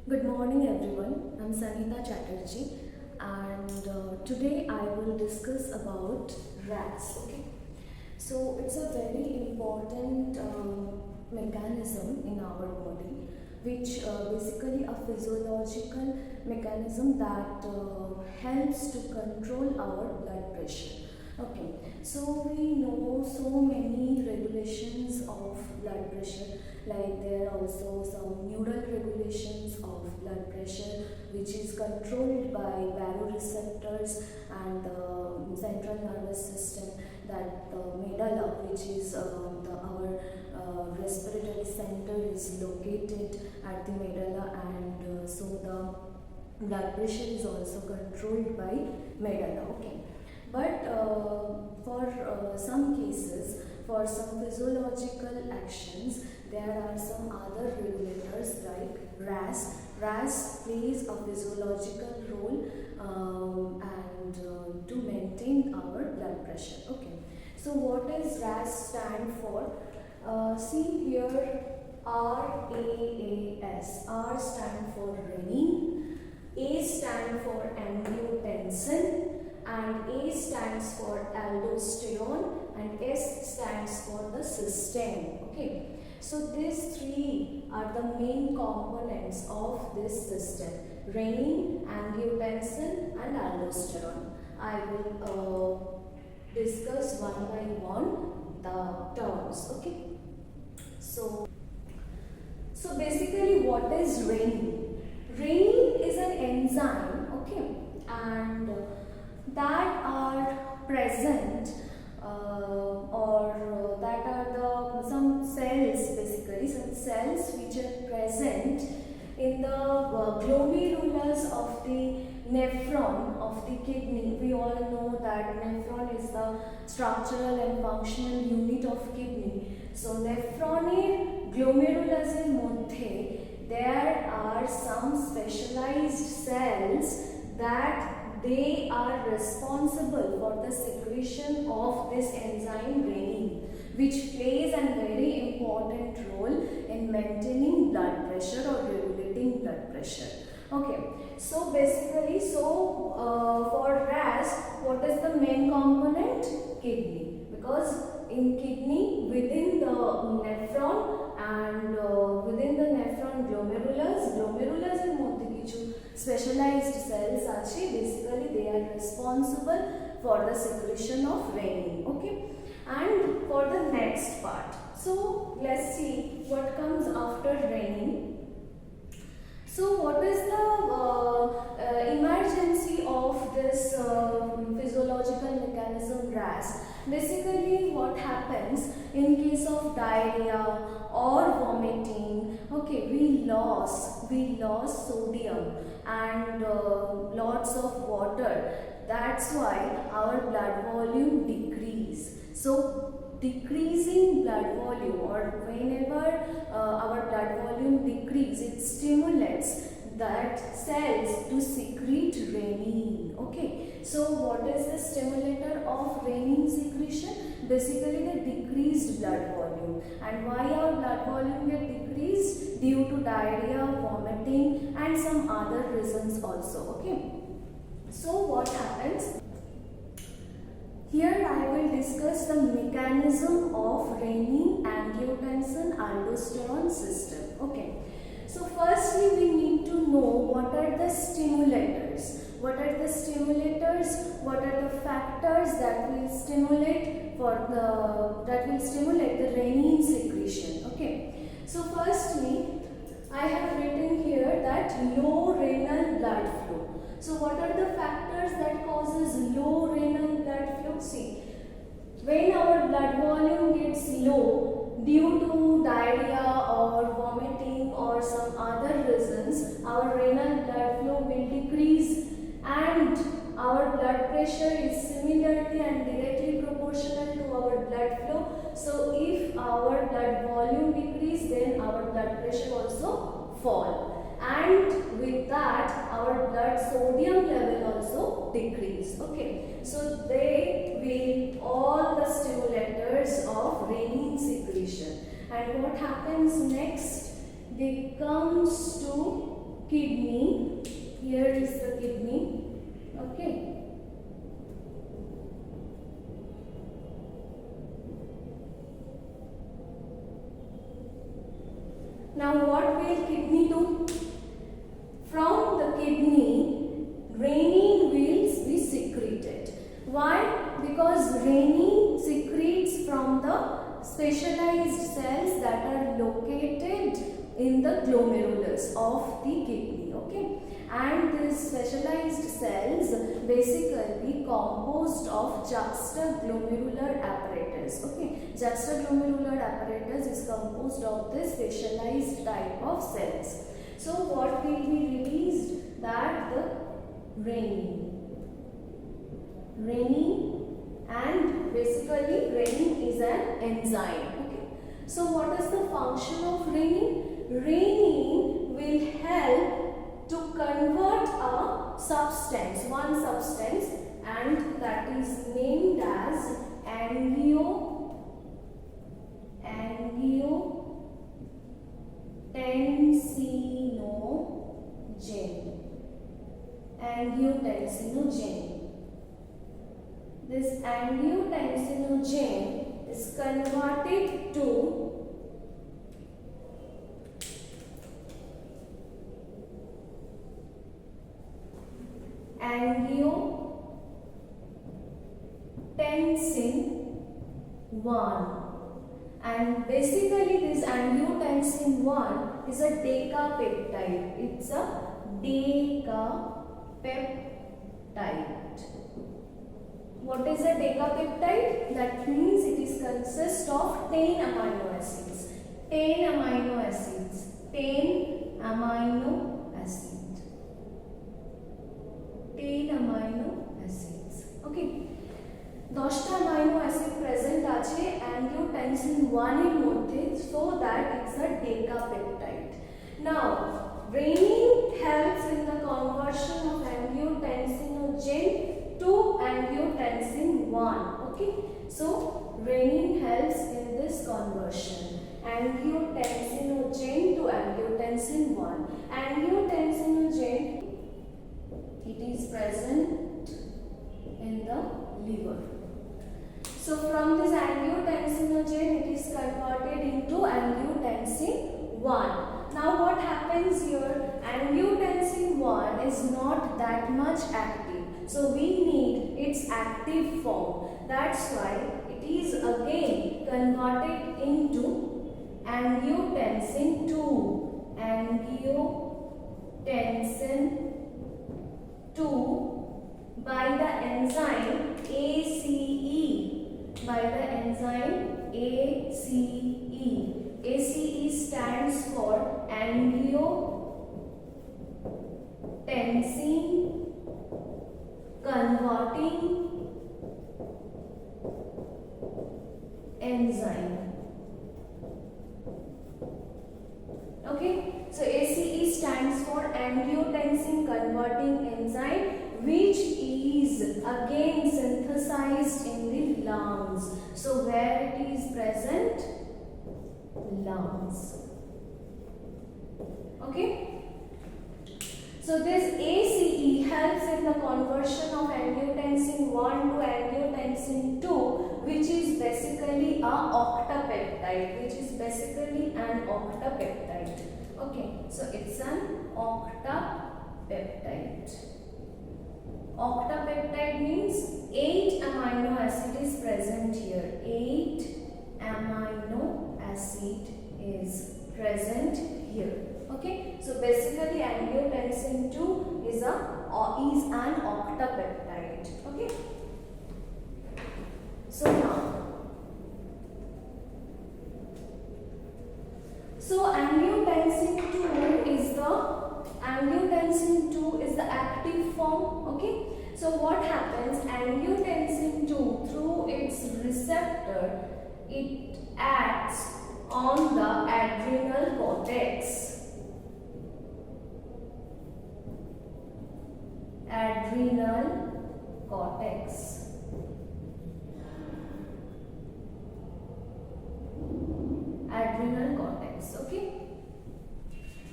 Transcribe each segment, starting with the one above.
Good morning everyone, I'm Sanita Chatterjee and today I will discuss about RAS. Okay, so it's a very important mechanism in our body which basically a physiological mechanism that helps to control our blood pressure. Okay, so we know so many regulations of blood pressure, like there are also some neural regulations of blood pressure which is controlled by baroreceptors and the central nervous system, that the medulla, which is our respiratory center, is located at the medulla, and so the blood pressure is also controlled by medulla. Okay, but for some cases, for some physiological actions, there are some other regulators like RAS. RAS plays a physiological role and to maintain our blood pressure. Okay, so what does RAS stand for? See here, RAAS. R stand for renin, A stand for angiotensin, and A stands for aldosterone, and S stands for the system. Okay, so these three are the main components of this system: renin, angiotensin, and aldosterone. I will discuss one by one the terms. Okay, so basically, what is renin? Renin is an enzyme. Okay, and that are present or that are the some cells, basically some cells which are present in the glomerulus of the nephron of the kidney. We all know that nephron is the structural and functional unit of kidney. So nephroner glomerulus মধ্যে there are some specialized cells that they are responsible for the secretion of this enzyme renin, which plays a very important role in maintaining blood pressure or regulating blood pressure. Okay, so basically, for RAS, what is the main component? Kidney, because in kidney, within the nephron and within the nephron glomerulus এর মধ্যে কিছু specialized cells আছে, basically they are responsible for the secretion of renin. Okay, and for the next part, so let's see what comes after renin. So what is the emergency of this physiological mechanism RAS? Basically, what happens in case of diarrhea or vomiting? Okay, we lost sodium and lots of water. That's why our blood volume decrease. So decreasing blood volume, or whenever our blood volume decrease, it stimulates that cells to secrete renin. Okay, so what is the stimulator of renin secretion? Basically the decreased blood volume. And why our blood volume get decreased? Due to diarrhea, vomiting, and some other reasons also. Okay, so what happens? Here I will discuss the mechanism of renin, angiotensin, aldosterone system. Okay, so firstly we need to know what are the stimulators. What are the stimulators? What are the factors that will stimulate the renin secretion? Okay, so firstly I have written here that low renal blood flow. So what are the factors that causes low renal blood flow? See, when our blood volume gets low due to diarrhea or vomiting or some other reasons, our renal blood flow will decrease, and our blood pressure is similarly and directly proportional to our blood flow. So if our blood volume decrease, then our blood pressure also fall, and with that our blood sodium level also decrease. Okay, so they will all the stimulators of renin secretion. And what happens next? They comes to kidney. Here is the kidney. Okay. Now what will kidney do? From the kidney, renin will be secreted. Why? Because renin secretes from the specialized cells that are located in the glomerulus of the kidney. Okay, and these specialized cells basically composed of juxtaglomerular apparatus. Okay, juxtaglomerular apparatus is composed of this specialized type of cells. So what will be released? That the renin, and basically renin is an enzyme. Okay, so what is the function of renin? Renin will help to convert a substance, one substance, and that is named as angiotensinogen. This angiotensinogen is converted to angiotensin 1, and basically this angiotensin 1 is a decapeptide. It's a decapeptide. What is a decapeptide? That means it is consists of 10 amino acids. 10 amino acids. 10 amino acids. 10 amino acids. Okay. 10টা amino acid present আছে angiotensin 1 এর মধ্যে, so that it's a decapeptide. Now, renin helps in the conversion of angiotensinogen to angiotensin 1. Okay, so renin helps in this conversion, angiotensinogen to angiotensin 1. Angiotensinogen, it is present in the liver. So from this angiotensinogen, it is converted into angiotensin 1. Now what happens here? Angiotensin 1 is not that much active, so we need its active form. That's why it is again converted into angiotensin 2. Angiotensin 2 by the enzyme ACE. By the enzyme ACE. ACE stands for angiotensin converting enzyme. Okay, so ACE stands for angiotensin converting enzyme, which is again synthesized in the lungs. So where it is present? Lungs. Okay, so this ACE helps in the conversion of angiotensin 1 to angiotensin 2, which is basically a octapeptide, Okay, so it's an octapeptide. Octapeptide means 8 amino acid is present here. 8 amino acid is present here. Okay, so basically angiotensin 2 is an octapeptide. Okay, so now, angiotensin 2 is the active form. Okay, so what happens? Angiotensin 2, through its receptor, it acts on the adrenal cortex. Adrenal cortex. Okay,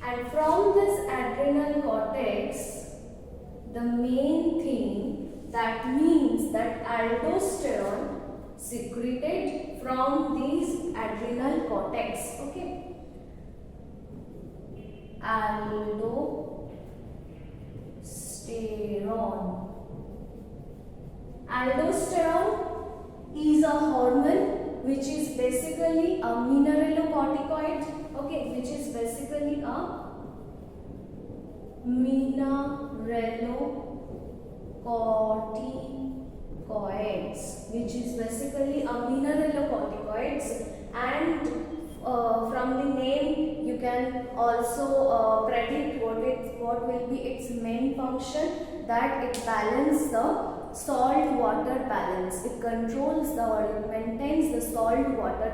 And from this adrenal cortex, the main thing that means that aldosterone secreted from these adrenal cortex. Okay, aldosterone. Aldosterone is a hormone which is basically a mineralocorticoid. Okay, which is basically a mineralocorticoids, which is basically a mineralocorticoids, and from the name you can also predict what will be its main function, that it balances the salt water balance. It controls or it maintains the salt water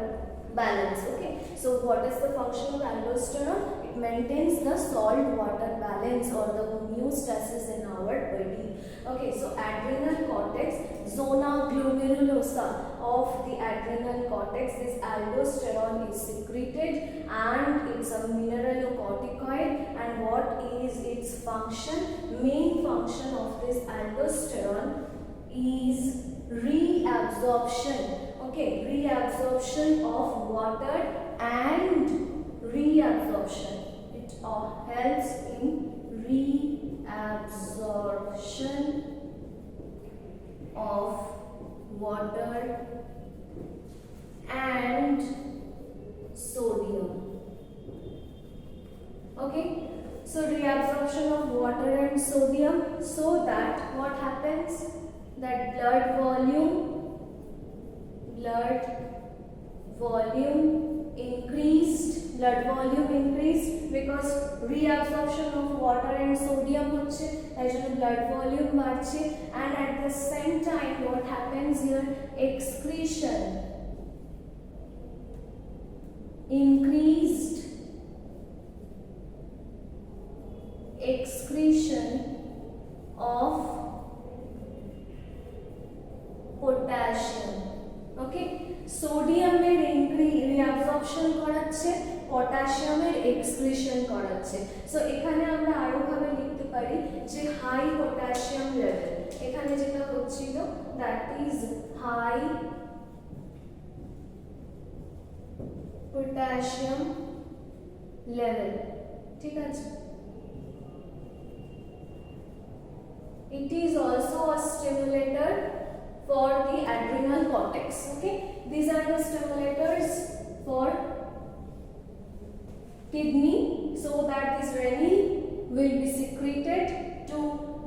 balance. Okay, so what is the function of aldosterone? It maintains the salt water balance or the homeostasis in our body. Okay, so adrenal cortex, zona glomerulosa of the adrenal cortex, this aldosterone is secreted and it's a mineralocorticoid. And what is its function? Main function of this aldosterone is reabsorption. Okay, reabsorption of water and reabsorption. It helps in reabsorption of water and sodium. Okay, so reabsorption of water and sodium, so that what happens? That blood volume increased because reabsorption of water and sodium হচ্ছে, তাই জন্য blood volume বাড়ছে, and at the same time what happens here? Excretion, increased excretion of potassium. Okay, সোডিয়ামের reabsorption করাচ্ছে, পটাশিয়ামের excretion করাচ্ছে। So এখানে আমরা আরো ভাবে লিখতে পারি যে হাই পটাশিয়াম লেভেল, এখানে যেটা হচ্ছিল that is high potassium level. ঠিক আছে, it is also a stimulator for the adrenal cortex. Okay, these are the stimulators for kidney, so that this renin will be secreted to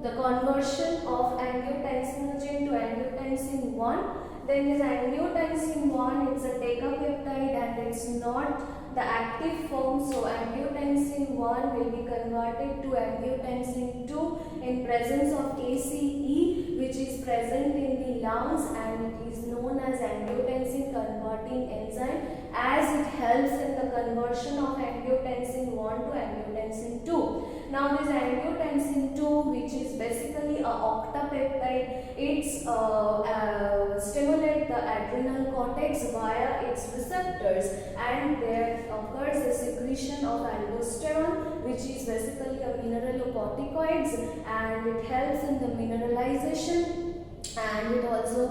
the conversion of angiotensinogen to angiotensin 1. Then this angiotensin 1, it's a decapeptide and it's not the active form, so angiotensin 1 will be converted to angiotensin 2 in presence of ACE, which is present in the lungs, and it is known as angiotensin converting enzyme, as it helps in the conversion of angiotensin 1 to angiotensin 2. Now this angiotensin 2, which is basically a octapeptide, it's stimulate the adrenal cortex via its receptors, and there occurs the secretion of aldosterone, which is basically a mineralocorticoids, and it helps in the mineralization, and it also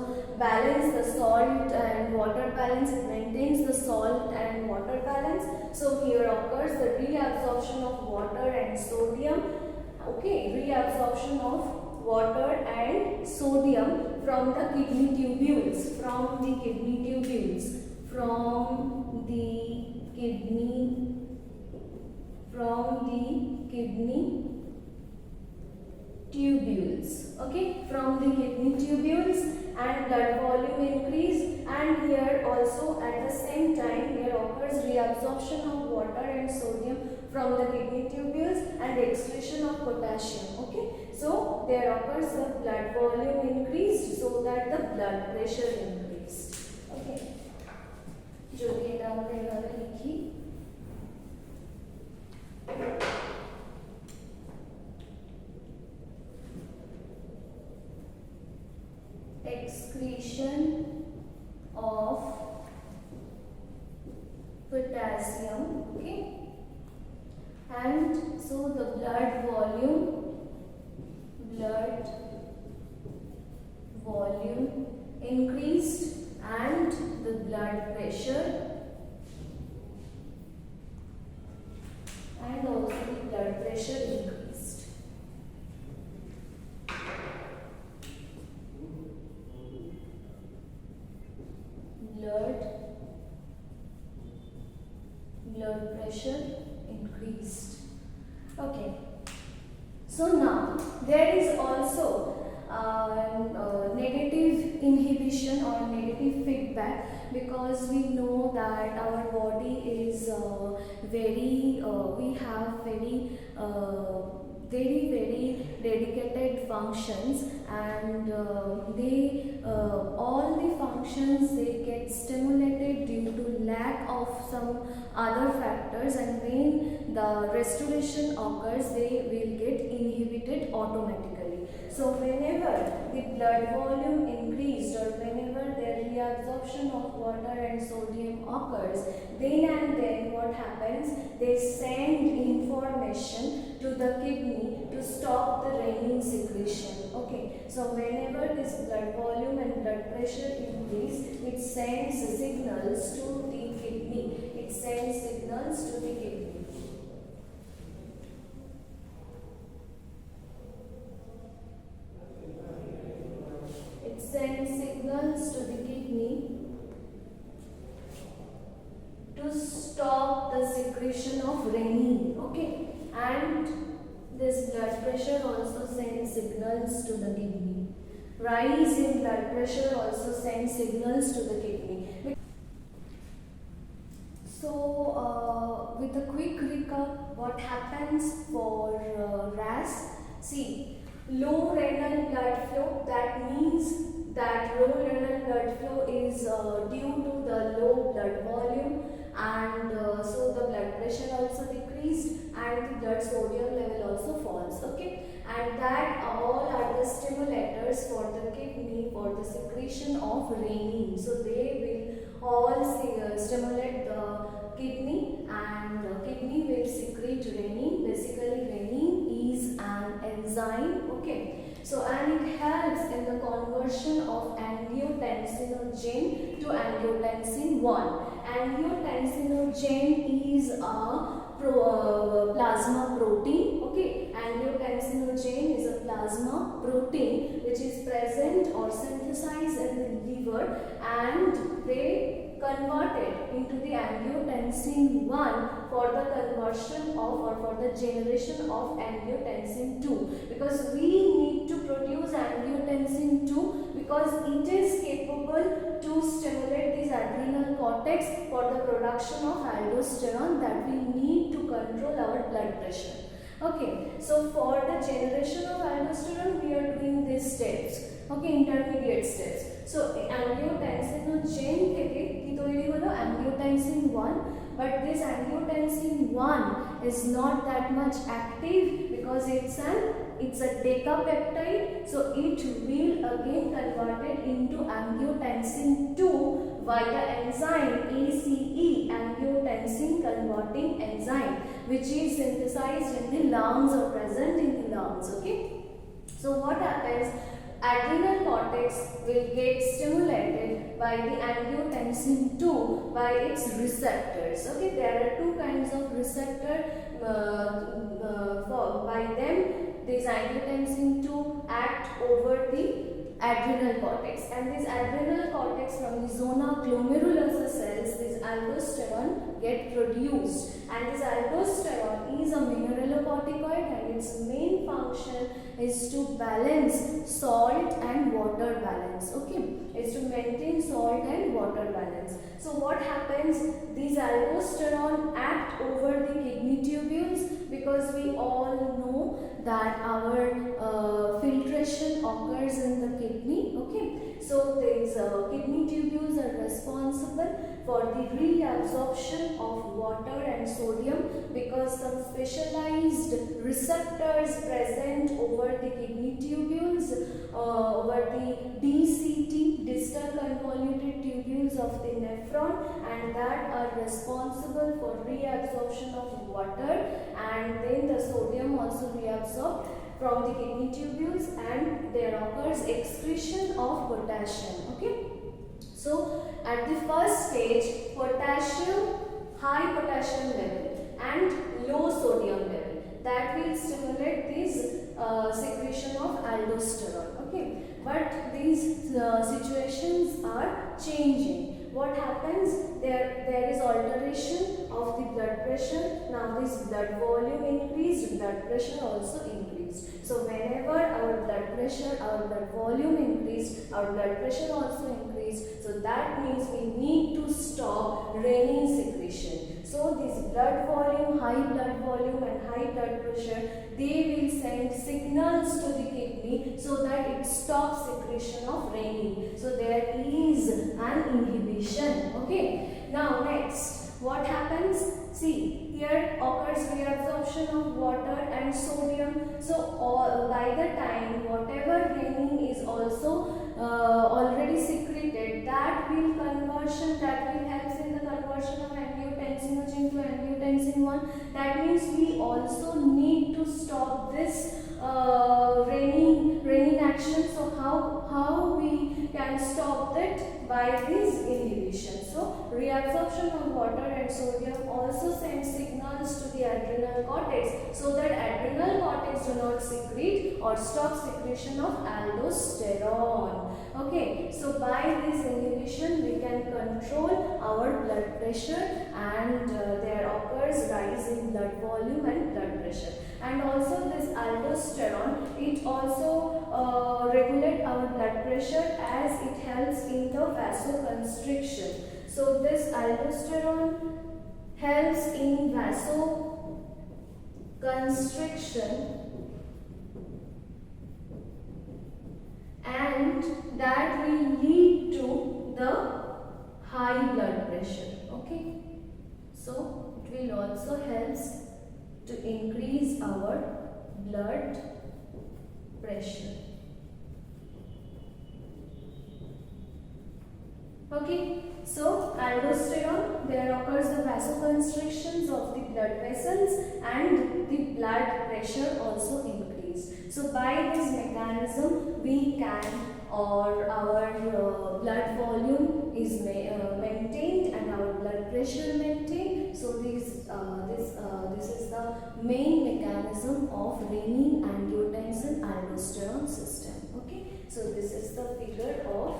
balances the salt and water balance. It maintains the salt and water balance. So here occurs the reabsorption of water and sodium. Okay, reabsorption of water and sodium from the kidney tubules, from the kidney tubules. Okay, from the kidney tubules, and blood volume increase, and here also at the same time here occurs reabsorption of water and sodium from the kidney tubules and excretion of potassium. Okay, so there occurs the blood volume increased, so that the blood pressure increased. Okay, যদি এটা আমরা এভাবে লিখি, excretion of potassium, okay, and so the blood volume increased and the blood pressure increased. Blood pressure increased. Okay. So now there is also negative inhibition or negative feedback, because we know that our body is we have very dedicated functions, and all the functions they get stimulated due to lack of some other factors, and when the restoration occurs they will get inhibited automatically. So whenever the blood volume increased or whenever the reabsorption of water and sodium occurs, then and then what happens, they send information to the kidney to stop the renin secretion. Okay, so whenever this blood volume and blood pressure increase, it sends signals to the kidney. It sends signals to the kidney. Send signals to the kidney to stop the secretion of renin. Okay, and this blood pressure also sends signals to the kidney. Rise in blood pressure also sends signals to the kidney. So with a quick recap, what happens for RAS? See, low renal blood flow, that means that low renal blood flow is due to the low blood volume, and so the blood pressure also decreased and the blood sodium level also falls. Okay, and that all are the stimulators for the kidney for the secretion of renin. So they will all stimulate the kidney, and kidney will secrete renin. Basically renin is an enzyme. Okay, so and it helps in the conversion of angiotensinogen to angiotensin 1. Angiotensinogen is a plasma protein. Okay, angiotensinogen is a plasma protein which is present or synthesized in the liver, and they converted into the angiotensin 1 for the conversion of or for the generation of angiotensin 2, because we need to produce angiotensin 2 because it is capable to stimulate this adrenal cortex for the production of aldosterone that we need to control our blood pressure. Okay, so for the generation of aldosterone we are doing these steps. Okay, intermediate steps. So angiotensinogen থেকে কি তৈরি হলো angiotensin 1, but this angiotensin 1 is not that much active because it's a decapeptide, so it will again converted into angiotensin 2 via enzyme ACE, angiotensin converting enzyme, which is synthesized in the lungs or present in the lungs. Okay, so what happens, adrenal cortex will get stimulated by the angiotensin 2 by its receptors. Okay, there are two kinds of receptor. By them this angiotensin 2 act over the adrenal cortex, and this adrenal cortex from the zona glomerulosa cells, this aldosterone get produced, and this aldosterone is a mineralocorticoid and its main function is to balance salt and water balance. Okay, is to maintain salt and water balance. So what happens, these aldosterone act over the kidney tubules, because we all know that our filtration occurs in the kidney. Okay, so these kidney tubules are responsible for the reabsorption of water and sodium, because some specialized receptors present over the kidney tubules, over the DCT, distal convoluted tubules of the nephron, and that are responsible for reabsorption of water and and then the sodium also reabsorbed from the kidney tubules, and there occurs excretion of potassium. Okay, so at the first stage, potassium, high potassium level and low sodium level, that will stimulate this secretion of aldosterone. Okay, but these situations are changing. What happens? There is alteration of the blood pressure. Now this blood volume increased, blood pressure also increased. So whenever our blood pressure, our blood volume increased, our blood pressure also increased. So that means we need to stop renin secretion. So this blood volume, high blood volume and high blood pressure, they will send signals to the kidney so that it stops secretion of renin. So there is an inhibition. Okay. Now next, what happens? See, here occurs reabsorption of water and sodium. So by the time whatever renin is also already secreted, that will helps in the conversion of angiotensinogen to angiotensin 1. That means we also need to stop this renin action. So how we can stop that? By this inhibition. So reabsorption of water and sodium also sends signals to the adrenal cortex, so that adrenal cortex do not secrete or stop secretion of aldosterone. Okay, so by this inhibition we can control our blood pressure, and there occurs rise in blood volume and blood pressure. And also this aldosterone, it also regulates our blood pressure as it helps in the vasoconstriction. So this aldosterone helps in vasoconstriction, and that will lead to the high blood pressure. Okay, so it will also helps to increase our blood pressure. Okay, so aldosterone, there occurs the vasoconstrictions of the blood vessels and the blood pressure also increase. So by this mechanism we can, or our blood volume is maintained and our blood pressure maintained. So this is the main mechanism of renin, angiotensin, aldosterone system. Okay, so this is the figure of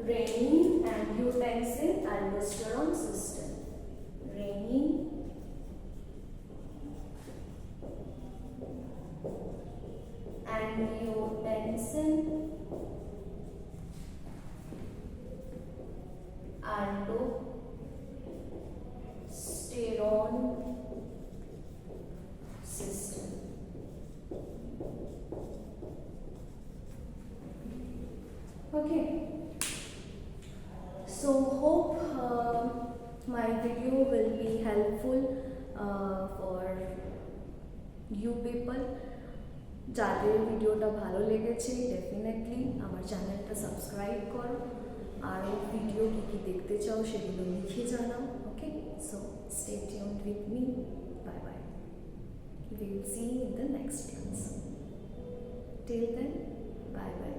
renin, angiotensin, aldosterone system. Renin, angiotensin, aldosterone system. Okay, so hope my video will be helpful for you people. যাদের ভিডিওটা ভালো লেগেছে definitely আমার চ্যানেলটা subscribe করো, আর video কি দেখতে চাও সেগুলো লিখে জানাও। Okay, so stay tuned with me. Bye bye, we will see you in the next class. Till then, bye bye.